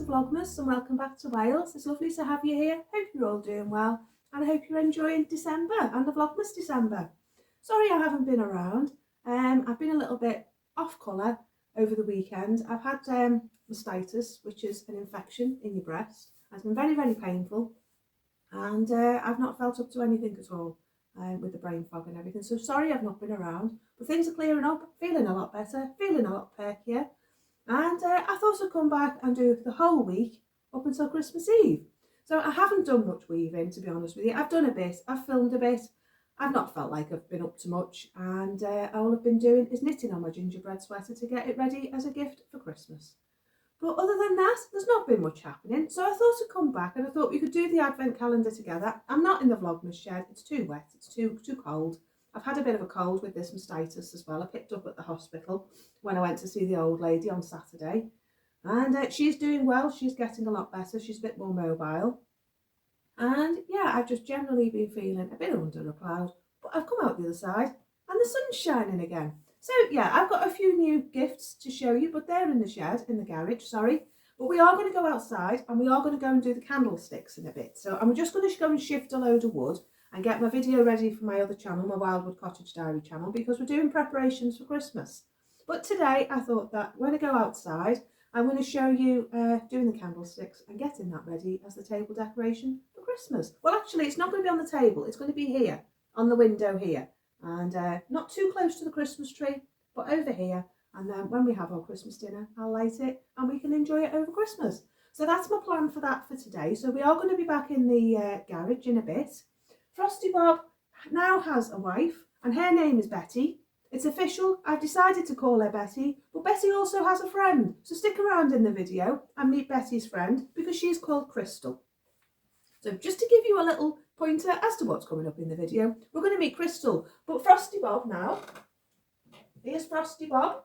to Vlogmas and welcome back to Wales. It's lovely to have you here. Hope you're all doing well and I hope you're enjoying December and the Vlogmas December. Sorry I haven't been around. I've been a little bit off colour over the weekend. I've had mastitis, which is an infection in your breast. It's been very, very painful and I've not felt up to anything at all with the brain fog and everything. So sorry I've not been around, but things are clearing up, feeling a lot better, feeling a lot perkier. And I thought I'd come back and do the whole week up until Christmas Eve. So I haven't done much weaving, to be honest with you. I've done a bit, I've filmed a bit. I've not felt like I've been up to much. And all I've been doing is knitting on my gingerbread sweater to get it ready as a gift for Christmas. But other than that, there's not been much happening. So I thought I'd come back and I thought we could do the advent calendar together. I'm not in the Vlogmas shed. It's too wet. It's too cold. I've had a bit of a cold with this mastitis as well. I picked up at the hospital when I went to see the old lady on Saturday. And she's doing well. She's getting a lot better. She's a bit more mobile. And yeah, I've just generally been feeling a bit under a cloud. But I've come out the other side and the sun's shining again. So yeah, I've got a few new gifts to show you, but they're in the shed, in the garage, sorry. But we are going to go outside and we are going to go and do the candlesticks in a bit. So I'm just going to go and shift a load of wood and get my video ready for my other channel, my Wildwood Cottage Diary channel, because we're doing preparations for Christmas. But today I thought that when I go outside, I'm going to show you doing the candlesticks and getting that ready as the table decoration for Christmas. Well, actually, it's not going to be on the table. It's going to be here, on the window here. And not too close to the Christmas tree, but over here. And then when we have our Christmas dinner, I'll light it and we can enjoy it over Christmas. So that's my plan for that for today. So we are going to be back in the garage in a bit. Frosty Bob now has a wife and her name is Betty. It's official, I've decided to call her Betty, but Betty also has a friend. So stick around in the video and meet Betty's friend because she's called Crystal. So just to give you a little pointer as to what's coming up in the video, we're going to meet Crystal. But Frosty Bob now, here's Frosty Bob,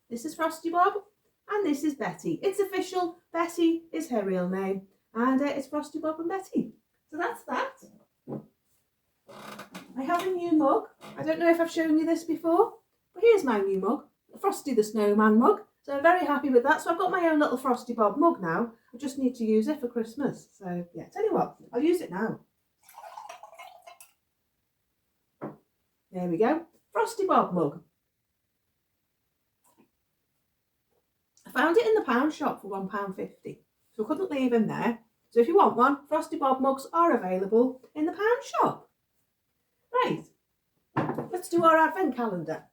this is Frosty Bob and this is Betty. It's official, Betty is her real name and it's Frosty Bob and Betty. So that's that. I have a new mug. I don't know if I've shown you this before, but here's my new mug, the Frosty the Snowman mug. So I'm very happy with that. So I've got my own little Frosty Bob mug now. I just need to use it for Christmas. So yeah, tell you what, I'll use it now. There we go, Frosty Bob mug. I found it in the pound shop for £1.50, so I couldn't leave him there. So if you want one, Frosty Bob mugs are available in the pound shop. Right, let's do our advent calendar.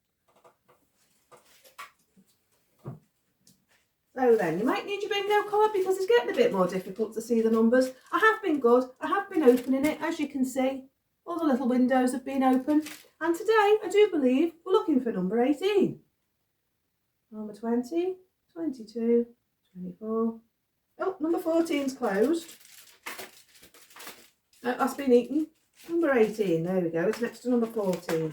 So then, you might need your bingo card because it's getting a bit more difficult to see the numbers. I have been good, I have been opening it, as you can see. All the little windows have been open. And today, I do believe, we're looking for number 18. Number 20, 22, 24. Oh, number 14's closed. No, that's been eaten. Number 18, there we go, it's next to number 14.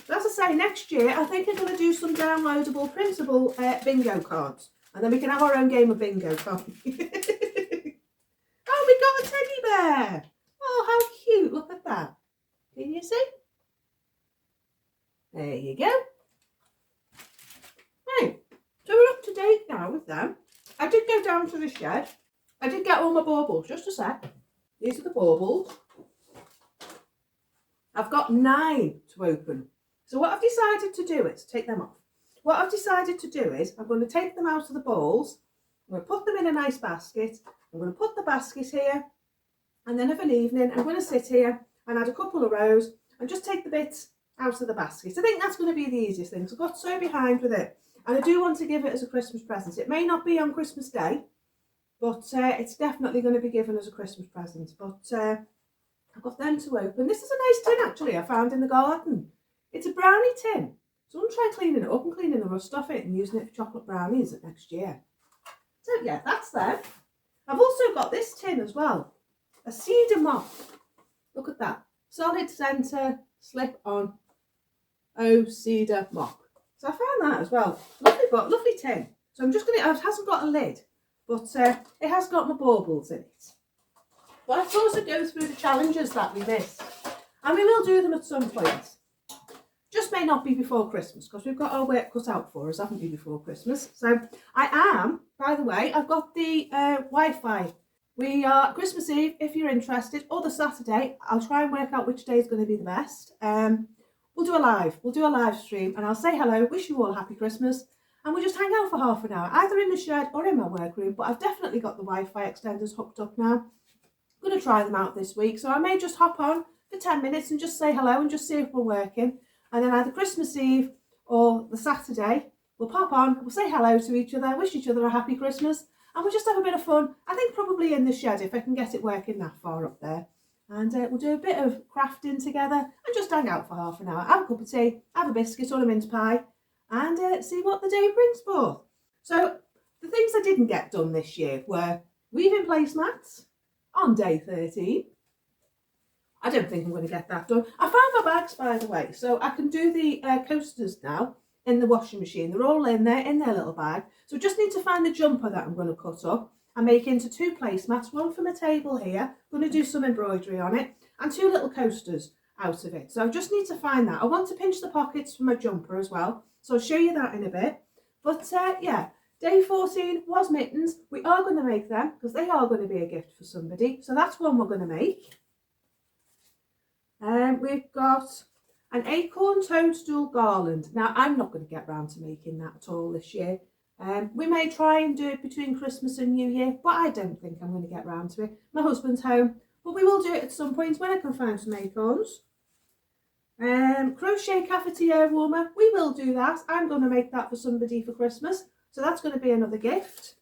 So as I say, next year, I think I'm going to do some downloadable, printable bingo cards. And then we can have our own game of bingo, can't we? Oh, we got a teddy bear. Oh, how cute, look at that. Can you see? There you go. Right, so we're up to date now with them. I did go down to the shed. I did get all my baubles, just a sec. These are the baubles. I've got 9 to open. So what I've decided to do is, take them off. What I've decided to do is, I'm going to take them out of the balls. I'm going to put them in a nice basket. I'm going to put the basket here. And then of an evening, I'm going to sit here and add a couple of rows and just take the bits out of the basket. I think that's going to be the easiest thing. So I got so behind with it. And I do want to give it as a Christmas present. It may not be on Christmas Day, but it's definitely going to be given as a Christmas present. But I've got them to open. This is a nice tin actually I found in the garden. It's a brownie tin. So I'm going to try cleaning it up and cleaning the rust off it and using it for chocolate brownies next year. So yeah, that's them. I've also got this tin as well. A cedar mop. Look at that. Solid centre, slip on. Oh, cedar mop. So I found that as well. Lovely tin. So I'm just going to, it hasn't got a lid, but it has got my baubles in it. But I thought I'd go through the challenges that we missed. And we will do them at some point. Just just may not be before Christmas because we've got our work cut out for us, haven't we, before Christmas. So I am, by the way, I've got the Wi-Fi. We are Christmas Eve, if you're interested, or the Saturday. I'll try and work out which day is going to be the best. We'll do a live stream, and I'll say hello, wish you all a happy Christmas, and we'll just hang out for half an hour, either in the shed or in my workroom. But I've definitely got the Wi-Fi extenders hooked up now. I'm going to try them out this week, so I may just hop on for 10 minutes and just say hello and just see if we're working. And then either Christmas Eve or the Saturday, we'll pop on, we'll say hello to each other, wish each other a happy Christmas, and we'll just have a bit of fun. I think probably in the shed if I can get it working that far up there. And we'll do a bit of crafting together and just hang out for half an hour, have a cup of tea, have a biscuit or a mince pie, and see what the day brings forth. So the things I didn't get done this year were weaving placemats on day 13. I don't think I'm going to get that done. I found my bags, by the way, so I can do the coasters now in the washing machine. They're all in there, in their little bag. So I just need to find the jumper that I'm going to cut up and make into 2 placemats, one for my table here, I'm going to do some embroidery on it, and 2 little coasters out of it. So I just need to find that. I want to pinch the pockets for my jumper as well, so I'll show you that in a bit. But yeah, day 14 was mittens. We are going to make them because they are going to be a gift for somebody. So that's one we're going to make. We've got an acorn toadstool garland. Now, I'm not going to get round to making that at all this year. We may try and do it between Christmas and New Year, but I don't think I'm going to get round to it. My husband's home, but we will do it at some point when I can find some acorns. Crochet cafetiere warmer, we will do that. I'm going to make that for somebody for Christmas, so that's going to be another gift.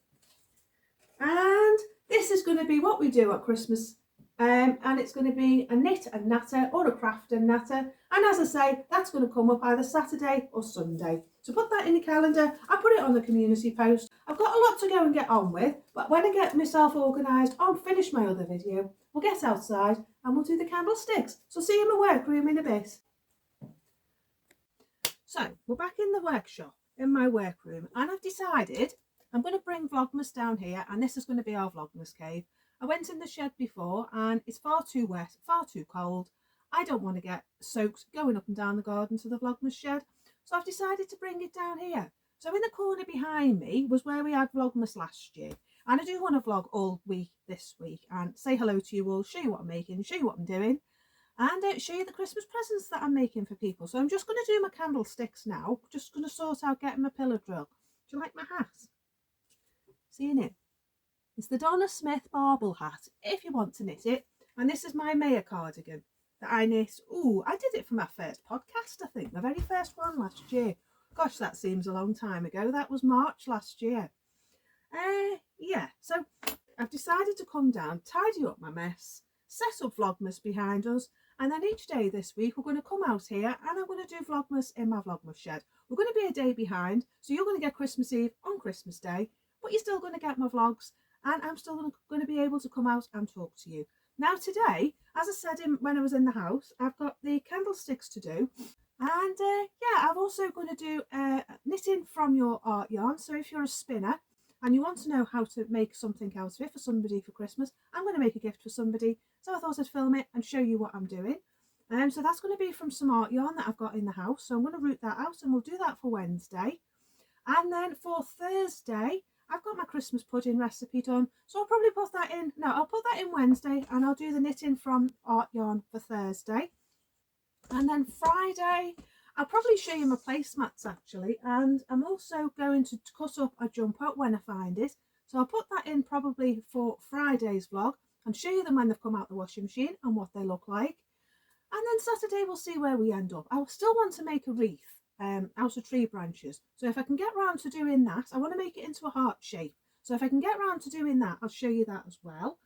And this is going to be what we do at Christmas. And it's going to be a knit and natter or a craft and natter. And as I say, that's going to come up either Saturday or Sunday. So put that in your calendar. I put it on the community post. I've got a lot to go and get on with, but when I get myself organised, I'll finish my other video. We'll get outside and we'll do the candlesticks. So see you in my workroom in a bit. So we're back in the workshop, in my workroom, and I've decided I'm going to bring Vlogmas down here, and this is going to be our Vlogmas cave. I went in the shed before and it's far too wet, far too cold. I don't want to get soaked going up and down the garden to the Vlogmas shed. So I've decided to bring it down here. So in the corner behind me was where we had Vlogmas last year. And I do want to vlog all week this week and say hello to you all, show you what I'm making, show you what I'm doing, and show you the Christmas presents that I'm making for people. So I'm just going to do my candlesticks now. Just going to sort out getting my pillar drill. Do you like my hat? Seeing it? It's the Donna Smith bauble hat, if you want to knit it. And this is my Maya cardigan that I knit. Ooh, I did it for my first podcast, I think. My very first one last year. Gosh, that seems a long time ago. That was March last year. Yeah, so I've decided to come down, tidy up my mess, set up Vlogmas behind us. And then each day this week, we're going to come out here and I'm going to do Vlogmas in my Vlogmas shed. We're going to be a day behind. So you're going to get Christmas Eve on Christmas Day, but you're still going to get my vlogs. And I'm still going to be able to come out and talk to you. Now today, as I said when I was in the house, I've got the candlesticks to do. And yeah, I'm also going to do knitting from your art yarn. So if you're a spinner and you want to know how to make something out of it for somebody for Christmas, I'm going to make a gift for somebody. So I thought I'd film it and show you what I'm doing. So that's going to be from some art yarn that I've got in the house. So I'm going to root that out and we'll do that for Wednesday. And then for Thursday, I've got my Christmas pudding recipe done, so I'll probably put that in. No, I'll put that in Wednesday, and I'll do the knitting from art yarn for Thursday. And then Friday, I'll probably show you my placemats actually, and I'm also going to cut up a jumper when I find it. So I'll put that in probably for Friday's vlog and show you them when they've come out the washing machine and what they look like. And then Saturday, we'll see where we end up. I still want to make a wreath out of tree branches. So if I can get round to doing that, I want to make it into a heart shape. So if I can get round to doing that, I'll show you that as well.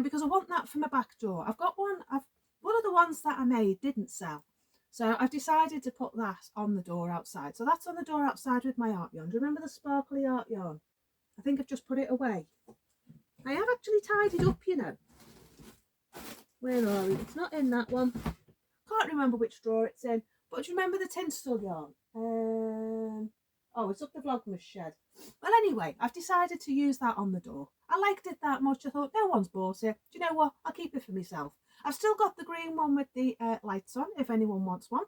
Because I want that for my back door. I've got one of the ones that I made didn't sell. So I've decided to put that on the door outside. So that's on the door outside with my art yarn. Do you remember the sparkly art yarn? I think I've just put it away. I have actually tied it up, you know. Where are we? It's not in that one. Can't remember which drawer it's in. But do you remember the tinsel yarn? Oh, it's up the Vlogmas shed. Well, anyway, I've decided to use that on the door. I liked it that much. I thought, no one's bought it. Do you know what? I'll keep it for myself. I've still got the green one with the lights on, if anyone wants one.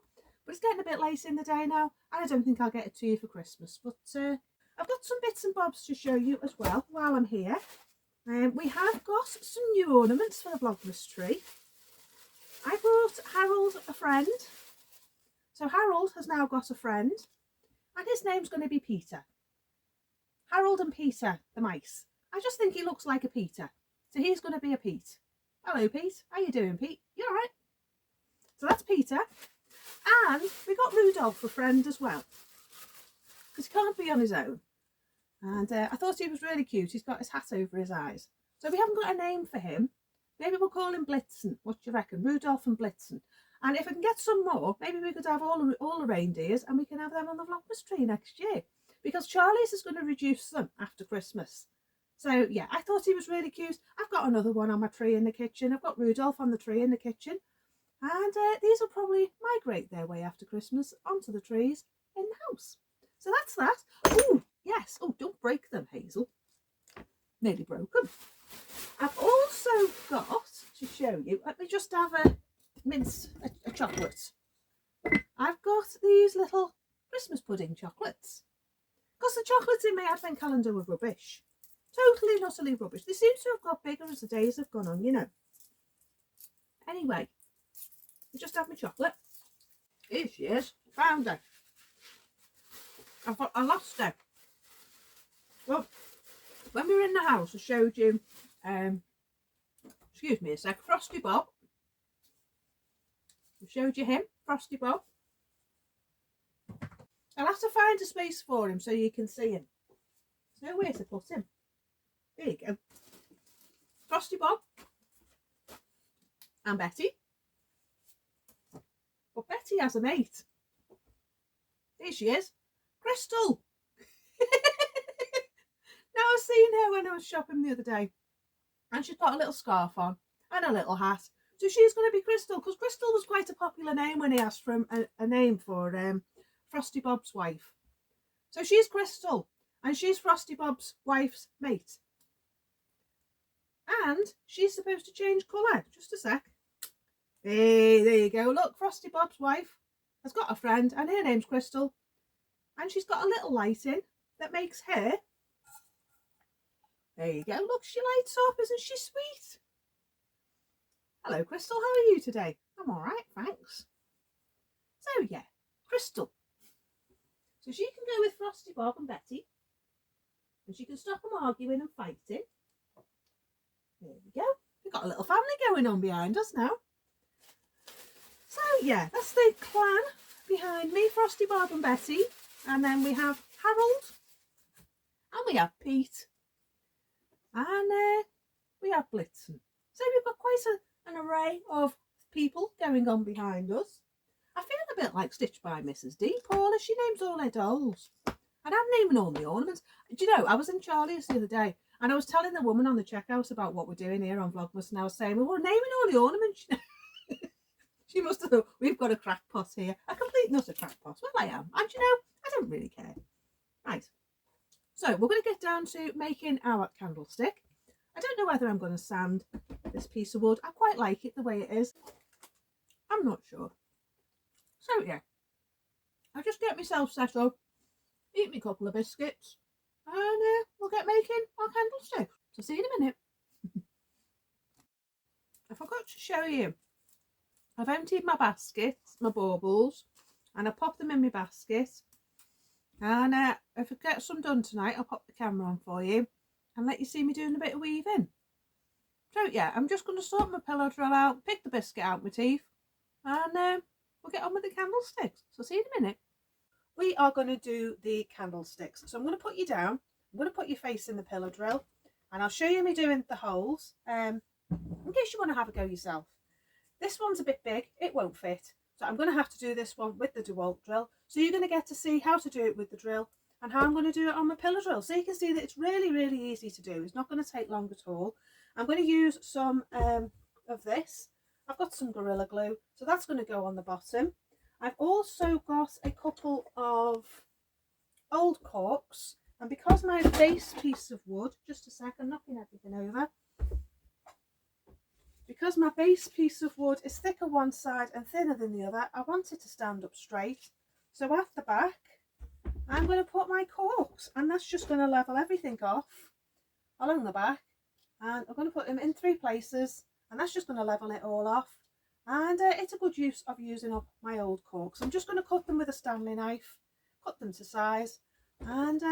But it's getting a bit late in the day now, and I don't think I'll get it to you for Christmas. But I've got some bits and bobs to show you as well while I'm here. We have got some new ornaments for the Vlogmas tree. I brought Harold a friend. So Harold has now got a friend, and his name's going to be Peter. Harold and Peter, the mice. I just think he looks like a Peter. So he's going to be a Pete. Hello, Pete. How you doing, Pete? You all right? So that's Peter. And we got Rudolph a friend as well, because he can't be on his own. And I thought he was really cute. He's got his hat over his eyes. So we haven't got a name for him. Maybe we'll call him Blitzen. What do you reckon? Rudolph and Blitzen. And if I can get some more, maybe we could have all the reindeers and we can have them on the Vlogmas tree next year. Because Charlie's is going to reduce them after Christmas. So yeah, I thought he was really cute. I've got another one on my tree in the kitchen. I've got Rudolph on the tree in the kitchen. And these will probably migrate their way after Christmas onto the trees in the house. So that's that. Oh, yes. Oh, don't break them, Hazel. Nearly broken. I've also got to show you, let me just have a chocolate. I've got these little Christmas pudding chocolates. Because the chocolates in my advent calendar were rubbish. Totally and utterly rubbish. They seem to have got bigger as the days have gone on, you know. Anyway. Just have my chocolate. Here she is. Found her. I lost her. Well, when we were in the house, I showed you, excuse me a sec, Frosty Bob. I showed you him, Frosty Bob. I'll have to find a space for him so you can see him. There's nowhere to put him. There you go. Frosty Bob. And Betty. But Betty has a mate. Here she is. Crystal. Now I've seen her when I was shopping the other day. And she's got a little scarf on and a little hat. So she's going to be Crystal, because Crystal was quite a popular name when he asked for a name for Frosty Bob's wife. So she's Crystal, and she's Frosty Bob's wife's mate. And she's supposed to change colour. Just a sec. Hey, there you go. Look, Frosty Bob's wife has got a friend, and her name's Crystal. And she's got a little light in that makes her. There you go. Look, she lights up. Isn't she sweet? Hello, Crystal. How are you today? I'm all right, thanks. So, yeah, Crystal. So she can go with Frosty Bob and Betty. And she can stop them arguing and fighting. There we go. We've got a little family going on behind us now. So, yeah, that's the clan behind me, Frosty Bob and Betty. And then we have Harold. And we have Pete. And we have Blitzen. So we've got quite an array of people going on behind us. I feel a bit like Stitch by Mrs. D. Paula, she names all her dolls. And I'm naming all the ornaments. Do you know, I was in Charlie's the other day and I was telling the woman on the checkout about what we're doing here on Vlogmas, and I was saying, well, we're naming all the ornaments. She must have thought, we've got a crackpot here. A complete nutter crackpot. Well, I am. And you know, I don't really care. Right. So we're going to get down to making our candlestick. I don't know whether I'm going to sand this piece of wood. I quite like it the way it is. I'm not sure. So yeah, I'll just get myself set up, eat me a couple of biscuits, and we'll get making our candlestick. So see you in a minute. I forgot to show you. I've emptied my basket, my baubles, and I popped them in my basket. And if I get some done tonight, I'll pop the camera on for you and let you see me doing a bit of weaving. So yeah, I'm just going to sort my pillow drill out, pick the biscuit out with my teeth, and we'll get on with the candlesticks. So see you in a minute. We are going to do the candlesticks. So I'm going to put you down. I'm going to put your face in the pillow drill, and I'll show you me doing the holes in case you want to have a go yourself. This one's a bit big, it won't fit. So I'm going to have to do this one with the DeWalt drill. So you're going to get to see how to do it with the drill and how I'm going to do it on my pillow drill. So you can see that it's really, really easy to do. It's not going to take long at all. I'm going to use some of this. I've got some Gorilla Glue, so that's going to go on the bottom. I've also got a couple of old corks. And because my base piece of wood, just a sec, I'm knocking everything over. because my base piece of wood is thicker one side and thinner than the other, I want it to stand up straight. So at the back, I'm going to put my corks, and that's just going to level everything off along the back. And I'm going to put them in 3 places, and that's just going to level it all off. And it's a good use of using up my old corks. I'm just going to cut them with a Stanley knife, cut them to size, and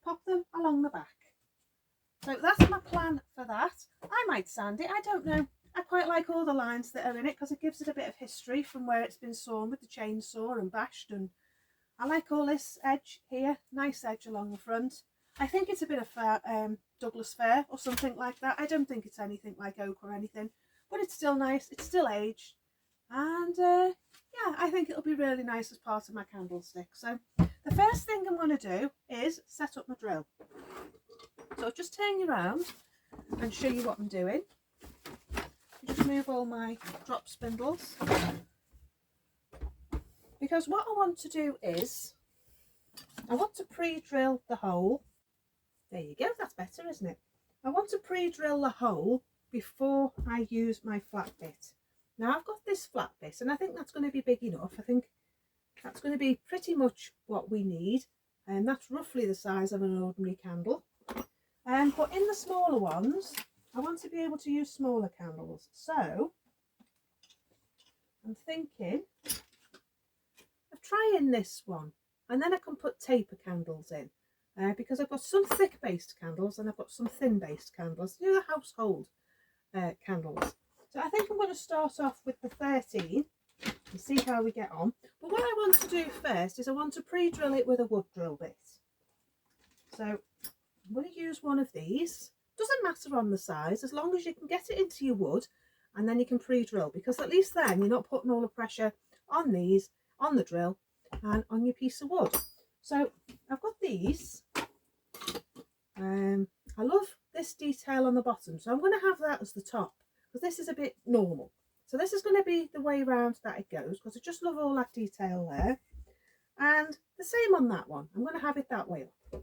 pop them along the back. So that's my plan for that. I might sand it, I don't know. I quite like all the lines that are in it because it gives it a bit of history from where it's been sawn with the chainsaw and bashed. And I like all this edge here, nice edge along the front. I think it's a bit of Douglas fir or something like that. I don't think it's anything like oak or anything, but it's still nice, it's still aged. And yeah, I think it'll be really nice as part of my candlestick. So the first thing I'm going to do is set up my drill. So I'll just turn you around and show you what I'm doing. Just move all my drop spindles, because what I want to do is I want to pre-drill the hole. There you go, that's better, isn't it? I want to pre-drill the hole before I use my flat bit. Now I've got this flat bit, and I think that's going to be big enough. I think that's going to be pretty much what we need, and that's roughly the size of an ordinary candle. But in the smaller ones, I want to be able to use smaller candles. So I'm thinking of trying this one, and then I can put taper candles in, because I've got some thick based candles and I've got some thin based candles, you know, the household candles. So I think I'm going to start off with the 13 and see how we get on. But what I want to do first is I want to pre-drill it with a wood drill bit. So I'm going to use one of these. Doesn't matter on the size, as long as you can get it into your wood, and then you can pre-drill, because at least then you're not putting all the pressure on these, on the drill and on your piece of wood. So I've got these. I love this detail on the bottom, so I'm going to have that as the top, because this is a bit normal. So this is going to be the way round that it goes, because I just love all that detail there. And the same on that one, I'm going to have it that way up.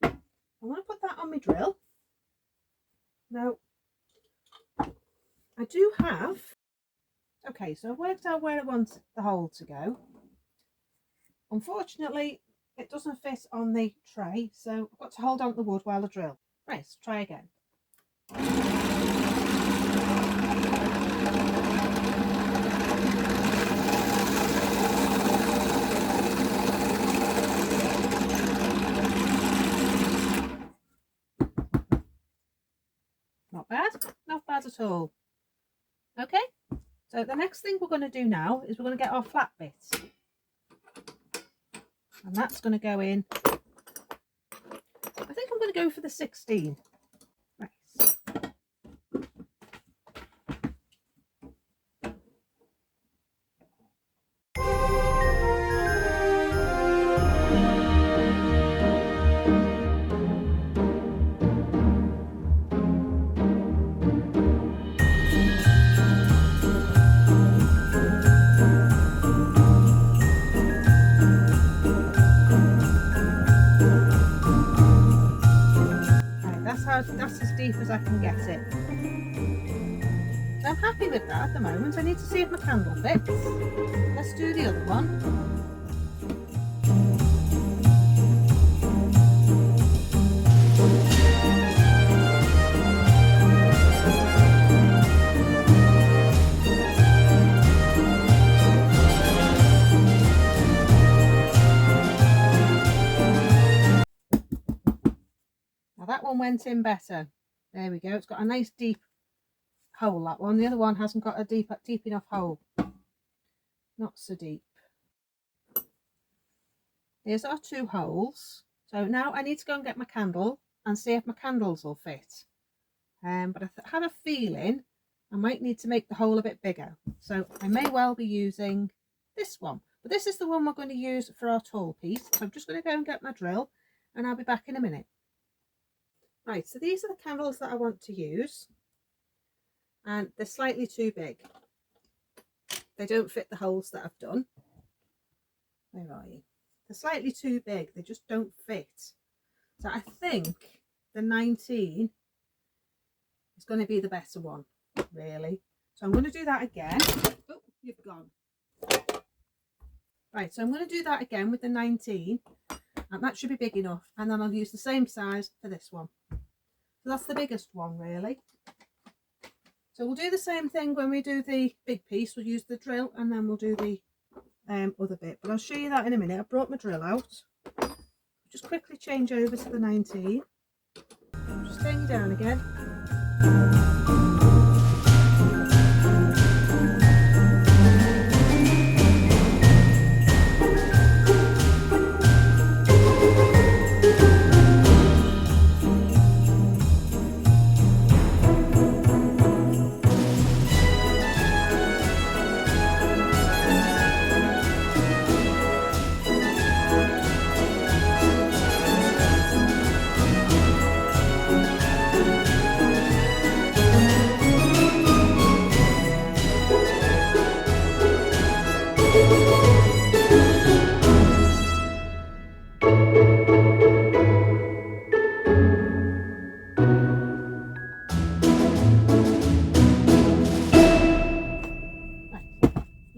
I'm going to put that on my drill. Now, I do have, okay, so I've worked out where I want the hole to go. Unfortunately, it doesn't fit on the tray, so I've got to hold on to the wood while I drill. Right, let's try again. Not bad at all. Okay, so the next thing we're going to do now is we're going to get our flat bits, and that's going to go in. I think I'm going to go for the 16. Right. That's as deep as I can get it. So I'm happy with that at the moment. I need to see if my candle fits. Let's do the other one. That one went in better. There we go. It's got a nice deep hole, that one. The other one hasn't got a deep enough hole. Not so deep. Here's our 2 holes. So now I need to go and get my candle and see if my candles will fit. But I have a feeling I might need to make the hole a bit bigger. So I may well be using this one. But this is the one we're going to use for our tall piece. So I'm just going to go and get my drill, and I'll be back in a minute. Right, so these are the candles that I want to use, and they're slightly too big. They don't fit the holes that I've done. Where are you? They're slightly too big. They just don't fit. So I think the 19 is going to be the better one, really. So I'm going to do that again. Oh, you've gone. Right, so I'm going to do that again with the 19, and that should be big enough. And then I'll use the same size for this one. So that's the biggest one, really. So we'll do the same thing when we do the big piece. We'll use the drill, and then we'll do the other bit. But I'll show you that in a minute. I brought my drill out. Just quickly change over to the 19. Just turn you down again.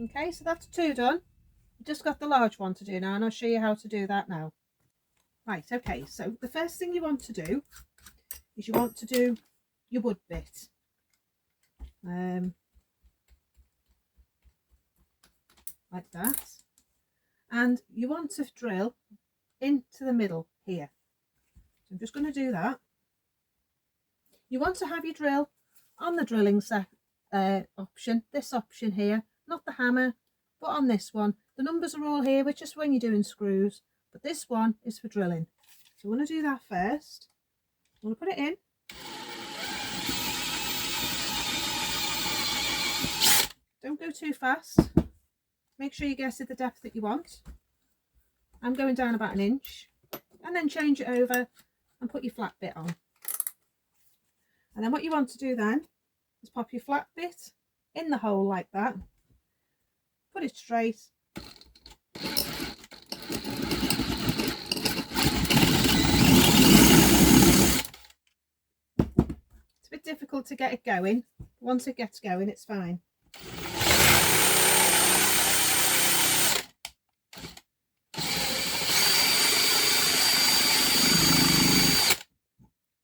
Okay, so that's 2 done. I've just got the large one to do now, and I'll show you how to do that now. Right, okay, so the first thing you want to do is you want to do your wood bit. Like that. And you want to drill into the middle here. So I'm just going to do that. You want to have your drill on the drilling option, this option here, not the hammer, but on this one. The numbers are all here, which is when you're doing screws, but this one is for drilling. So I want to do that first. I want to put it in. Don't go too fast. Make sure you get to the depth that you want. I'm going down about 1 inch, and then change it over and put your flat bit on. And then what you want to do then is pop your flat bit in the hole like that. Put it straight. It's a bit difficult to get it going. Once it gets going, it's fine.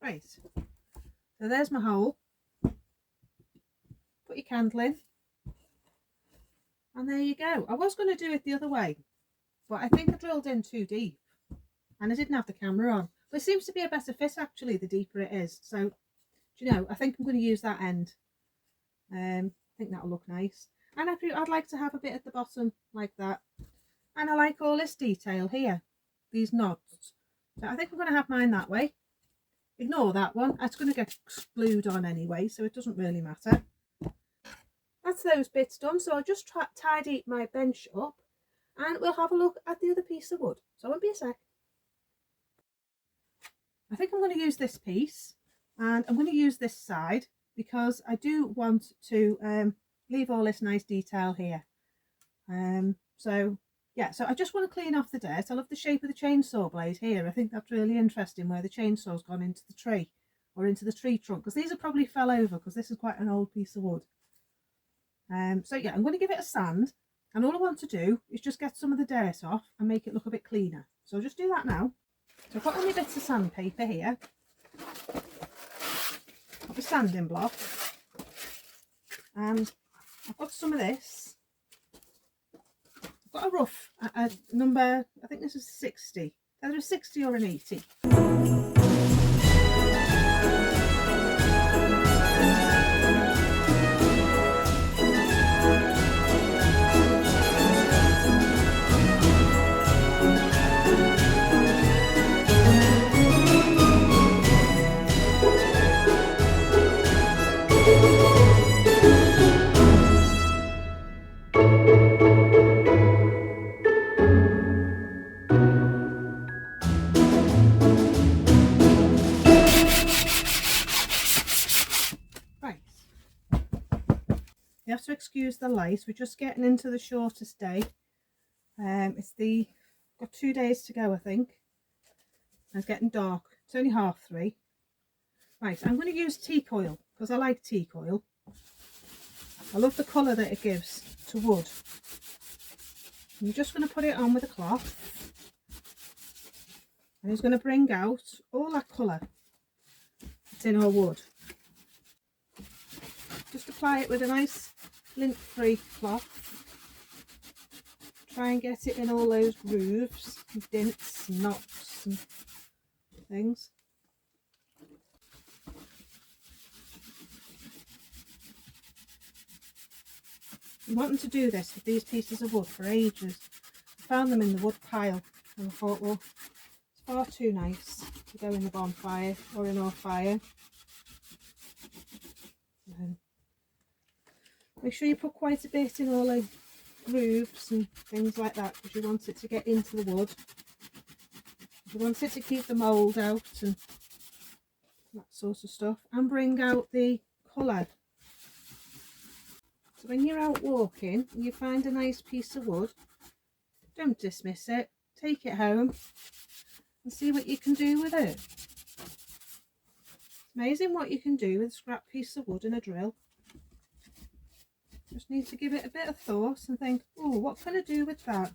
Right, so there's my hole. Put your candle in, and there you go. I was going to do it the other way, but I think I drilled in too deep, and I didn't have the camera on. But it seems to be a better fit actually, the deeper it is. So, do you know, I think I'm going to use that end. I think that'll look nice. And I'd like to have a bit at the bottom like that. And I like all this detail here, these nods. So I think I'm going to have mine that way. Ignore that one, it's going to get glued on anyway, so it doesn't really matter. That's those bits done, so I'll just tidy my bench up, and we'll have a look at the other piece of wood. So it won't be a sec. I think I'm going to use this piece, and I'm going to use this side because I do want to leave all this nice detail here. So yeah, so I just want to clean off the dirt. I love the shape of the chainsaw blade here. I think that's really interesting where the chainsaw's gone into the tree or into the tree trunk, because these have probably fell over because this is quite an old piece of wood. So yeah, I'm going to give it a sand, and all I want to do is just get some of the dirt off and make it look a bit cleaner. So I'll just do that now. So I've got all my bits of sandpaper here. Got the sanding block, and I've got some of this. I've got a rough number, I think this is 60, either a 60 or an 80. You have to excuse the light, we're just getting into the shortest day. Got 2 days to go, I think. And it's getting dark. It's only 3:30. Right, I'm going to use teak oil because I like teak oil. I love the colour that it gives to wood. I'm just going to put it on with a cloth, and it's going to bring out all that colour that's in our wood. Just apply it with a nice lint-free cloth. Try and get it in all those grooves and dints and knots and things. I'm wanting to do this with these pieces of wood for ages. I found them in the wood pile and I thought, well, it's far too nice to go in the bonfire or in our fire. Make sure you put quite a bit in all the grooves and things like that, because you want it to get into the wood. You want it to keep the mould out and that sort of stuff, and bring out the colour. So when you're out walking and you find a nice piece of wood, don't dismiss it. Take it home and see what you can do with it. It's amazing what you can do with a scrap piece of wood and a drill. Just need to give it a bit of thought and think, oh, what can I do with that?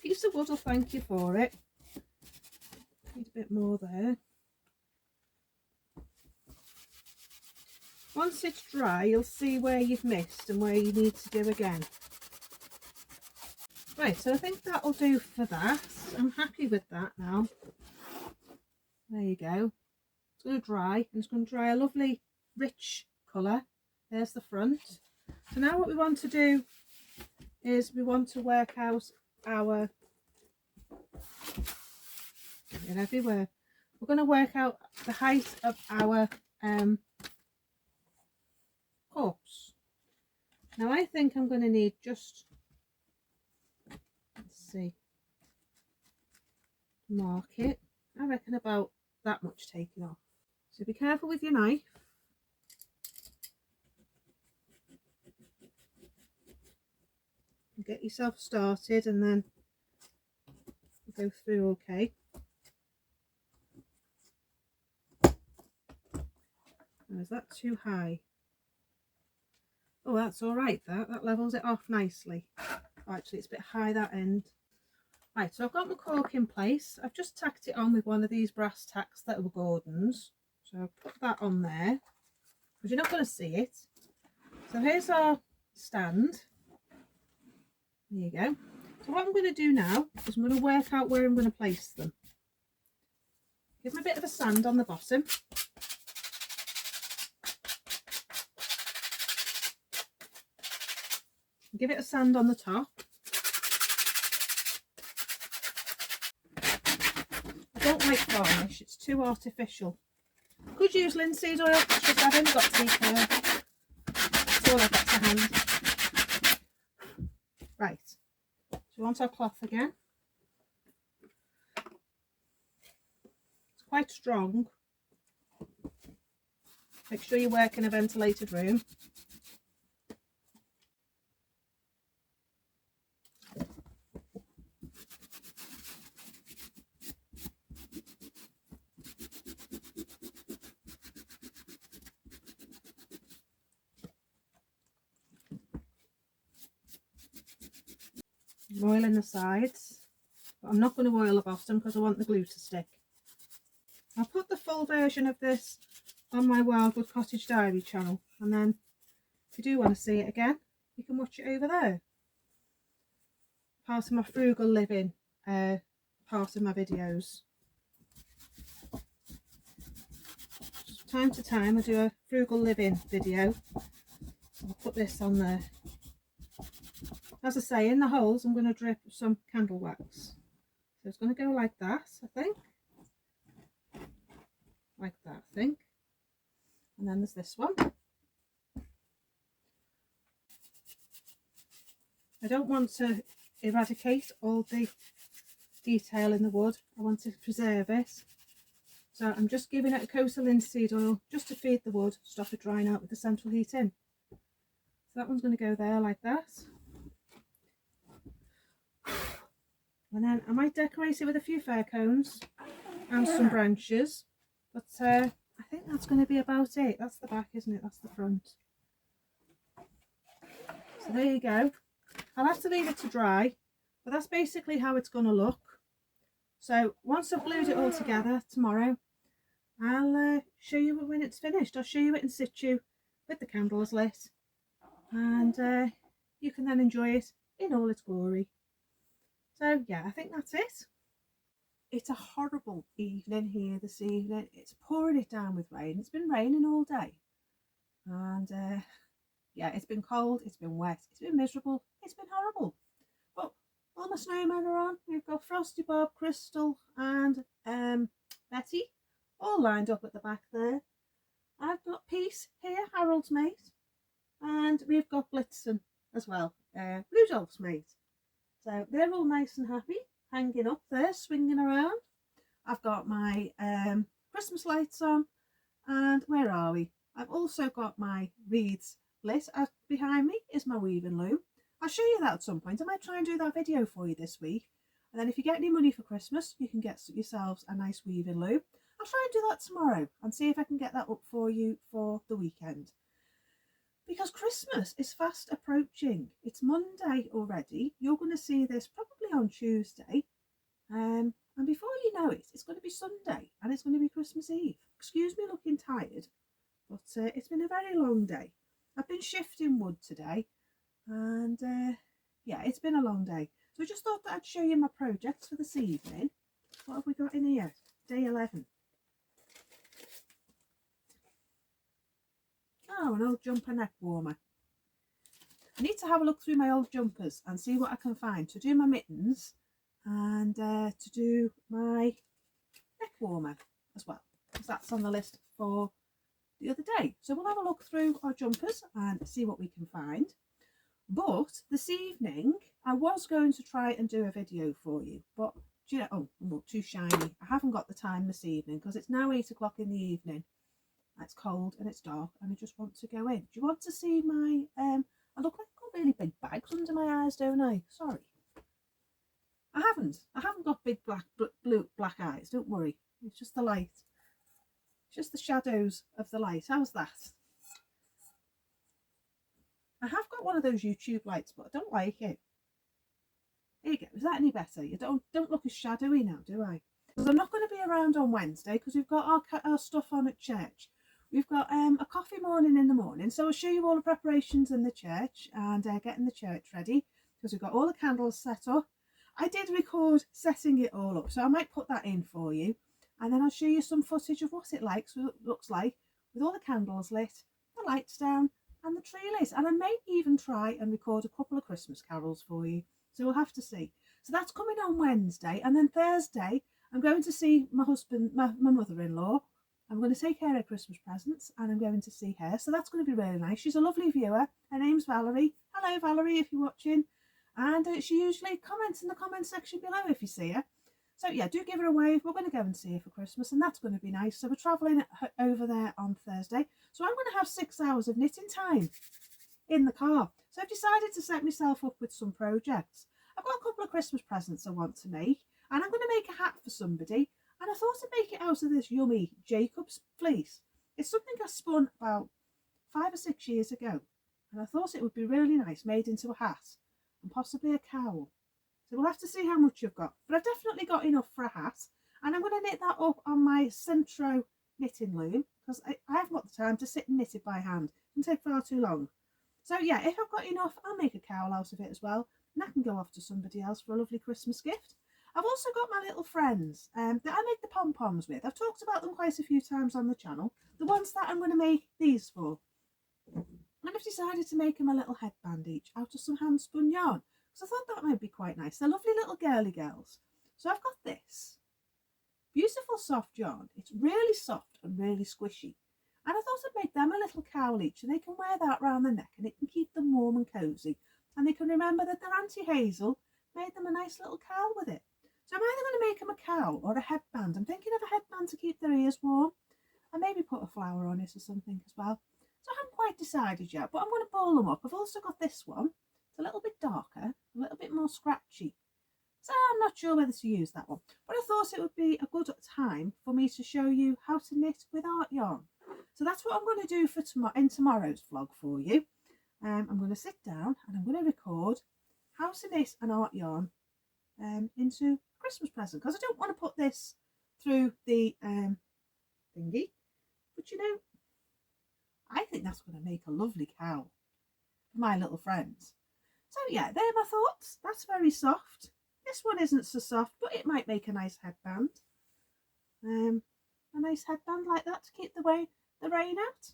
Piece of wood will thank you for it. Need a bit more there. Once it's dry, you'll see where you've missed and where you need to do again. Right, so I think that'll do for that. I'm happy with that now. There you go. It's going to dry, and it's going to dry a lovely rich colour. There's the front. So now what we want to do is we want to work out our, everywhere. We're going to work out the height of our corpse. Now I think I'm going to need just, let's see, mark it. I reckon about that much taken off. So be careful with your knife. Get yourself started and then go through okay. Now, is that too high? Oh, that's all right. That levels it off nicely. Oh, actually, it's a bit high that end. Right, so I've got my cork in place. I've just tacked it on with one of these brass tacks that were Gordon's. So I'll put that on there because you're not going to see it. So here's our stand. There you go. So what I'm going to do now is I'm going to work out where I'm going to place them. Give them a bit of a sand on the bottom. Give it a sand on the top. I don't like varnish, it's too artificial. Could use linseed oil, it's just I've only got tea care. That's all I've got to hand. Right, so we want our cloth again. It's quite strong. Make sure you work in a ventilated room. I'm oiling the sides, but I'm not going to oil the bottom because I want the glue to stick. I'll put the full version of this on my Wildwood Cottage Diary channel, and then if you do want to see it again, you can watch it over there. Part of my frugal living, part of my videos. Just time to time I do a frugal living video, so I'll put this on there. As I say, in the holes I'm going to drip some candle wax. So it's going to go like that, I think. Like that, I think. And then there's this one. I don't want to eradicate all the detail in the wood. I want to preserve it. So I'm just giving it a coat of linseed oil just to feed the wood, stop it drying out with the central heat in. So that one's going to go there like that. And then I might decorate it with a few fir cones and some branches, but I think that's going to be about it. That's the back, isn't it? That's the front. So there you go. I'll have to leave it to dry, but that's basically how it's going to look. So once I've glued it all together tomorrow, I'll show you when it's finished. I'll show you it in situ with the candles lit, and you can then enjoy it in all its glory. So yeah, I think that's it. It's a horrible evening here this evening. It's pouring it down with rain. It's been raining all day, and yeah, it's been cold, it's been wet, it's been miserable, it's been horrible. But all my snowmen are on. We've got Frosty Bob, Crystal and Betty all lined up at the back there. I've got Peace here, Harold's mate, and we've got Blitzen as well, Rudolph's mate. So they're all nice and happy, hanging up there, swinging around. I've got my Christmas lights on, and where are we? I've also got my wreaths lit. Behind me is my weaving loom. I'll show you that at some point. I might try and do that video for you this week. And then if you get any money for Christmas, you can get yourselves a nice weaving loom. I'll try and do that tomorrow and see if I can get that up for you for the weekend. Because Christmas is fast approaching. It's Monday already. You're going to see this probably on Tuesday. And before you know it, it's going to be Sunday and it's going to be Christmas Eve. Excuse me looking tired, but it's been a very long day. I've been shifting wood today, and yeah, it's been a long day. So I just thought that I'd show you my projects for this evening. What have we got in here? Day 11. Oh, an old jumper neck warmer. I need to have a look through my old jumpers and see what I can find to do my mittens and to do my neck warmer as well, because that's on the list for the other day. So we'll have a look through our jumpers and see what we can find. But this evening I was going to try and do a video for you, but do you know, oh, I'm not too shiny. I haven't got the time this evening because it's now 8 o'clock in the evening. It's cold and it's dark and I just want to go in. Do you want to see my I look like I've got really big bags under my eyes, don't I? Sorry, I haven't got big black eyes, don't worry. It's just the light. Just the shadows of the light. How's that? I have got one of those YouTube lights, but I don't like it. There you go. Is that any better? You don't look as shadowy now, do I? Because I'm not going to be around on Wednesday because we've got our stuff on at church. We've got a coffee morning in the morning, so I'll show you all the preparations in the church and getting the church ready because we've got all the candles set up. I did record setting it all up, so I might put that in for you. And then I'll show you some footage of what it looks like with all the candles lit, the lights down and the tree lit. And I may even try and record a couple of Christmas carols for you. So we'll have to see. So that's coming on Wednesday. And then Thursday, I'm going to see my husband, my mother-in-law. I'm going to take her Christmas presents and I'm going to see her. So that's going to be really nice. She's a lovely viewer. Her name's Valerie. Hello, Valerie, if you're watching. And she usually comments in the comment section below if you see her. So yeah, do give her a wave. We're going to go and see her for Christmas and that's going to be nice. So we're travelling over there on Thursday. So I'm going to have 6 hours of knitting time in the car. So I've decided to set myself up with some projects. I've got a couple of Christmas presents I want to make and I'm going to make a hat for somebody. And I thought I'd make it out of this yummy Jacob's fleece. It's something I spun about 5 or 6 years ago. And I thought it would be really nice made into a hat and possibly a cowl. So we'll have to see how much I've got. But I've definitely got enough for a hat. And I'm going to knit that up on my Centro knitting loom because I haven't got the time to sit and knit it by hand. It can take far too long. So yeah, if I've got enough, I'll make a cowl out of it as well. And that can go off to somebody else for a lovely Christmas gift. I've also got my little friends that I make the pom-poms with. I've talked about them quite a few times on the channel. The ones that I'm going to make these for. And I've decided to make them a little headband each out of some hand spun yarn. So I thought that might be quite nice. They're lovely little girly girls. So I've got this beautiful soft yarn. It's really soft and really squishy. And I thought I'd make them a little cowl each and they can wear that round the neck and it can keep them warm and cosy. And they can remember that their Auntie Hazel made them a nice little cowl with it. So I'm either going to make them a cowl or a headband. I'm thinking of a headband to keep their ears warm. And maybe put a flower on it or something as well. So I haven't quite decided yet, but I'm going to ball them up. I've also got this one. A little bit darker, a little bit more scratchy. So I'm not sure whether to use that one. But I thought it would be a good time for me to show you how to knit with art yarn. So that's what I'm going to do for in tomorrow's vlog for you. I'm going to sit down and I'm going to record how to knit an art yarn into a Christmas present, because I don't want to put this through the thingy, but you know, I think that's going to make a lovely cowl for my little friends. So yeah, they're my thoughts. That's very soft. This one isn't so soft, but it might make a nice headband. A nice headband like that to keep the rain out.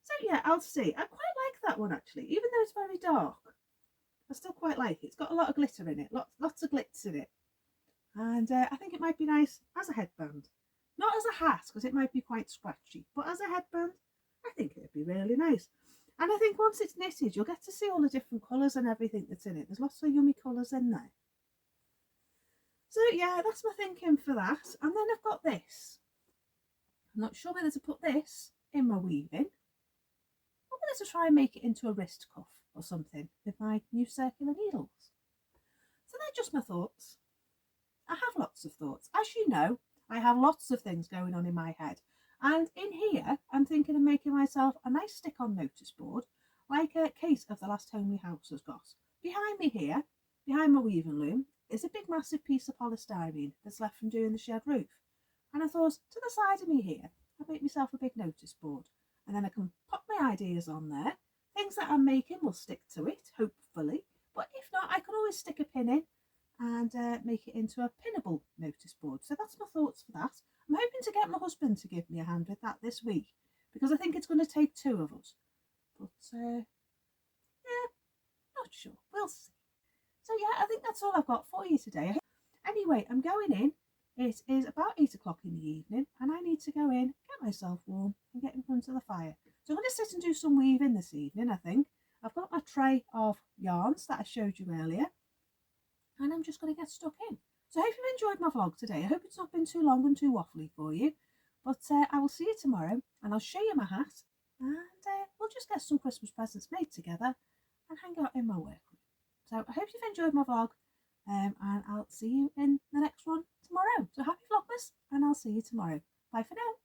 So yeah, I'll see. I quite like that one actually, even though it's very dark. I still quite like it. It's got a lot of glitter in it, lots of glitz in it. And I think it might be nice as a headband. Not as a hat, because it might be quite scratchy, but as a headband, I think it'd be really nice. And I think once it's knitted, you'll get to see all the different colours and everything that's in it. There's lots of yummy colours in there. So yeah, that's my thinking for that. And then I've got this. I'm not sure whether to put this in my weaving, or whether to try and make it into a wrist cuff or something with my new circular needles. So they're just my thoughts. I have lots of thoughts. As you know, I have lots of things going on in my head. And in here, I'm thinking of making myself a nice stick-on notice board, like Kate of the Last Homely House has got. Behind me here, behind my weaving loom, is a big massive piece of polystyrene that's left from doing the shed roof. And I thought, to the side of me here, I'll make myself a big notice board. And then I can pop my ideas on there. Things that I'm making will stick to it, hopefully. But if not, I can always stick a pin in and make it into a pinnable notice board. So that's my thoughts for that. I'm hoping to get my husband to give me a hand with that this week, because I think it's going to take two of us. But yeah, not sure. We'll see. So yeah, I think that's all I've got for you today. Anyway, I'm going in. It is about 8 o'clock in the evening and I need to go in, get myself warm and get in front of the fire. So I'm going to sit and do some weaving this evening, I think. I've got my tray of yarns that I showed you earlier and I'm just going to get stuck in. So I hope you've enjoyed my vlog today. I hope it's not been too long and too waffly for you. But I will see you tomorrow and I'll show you my hat and we'll just get some Christmas presents made together and hang out in my workroom. So I hope you've enjoyed my vlog and I'll see you in the next one tomorrow. So happy Vlogmas and I'll see you tomorrow. Bye for now.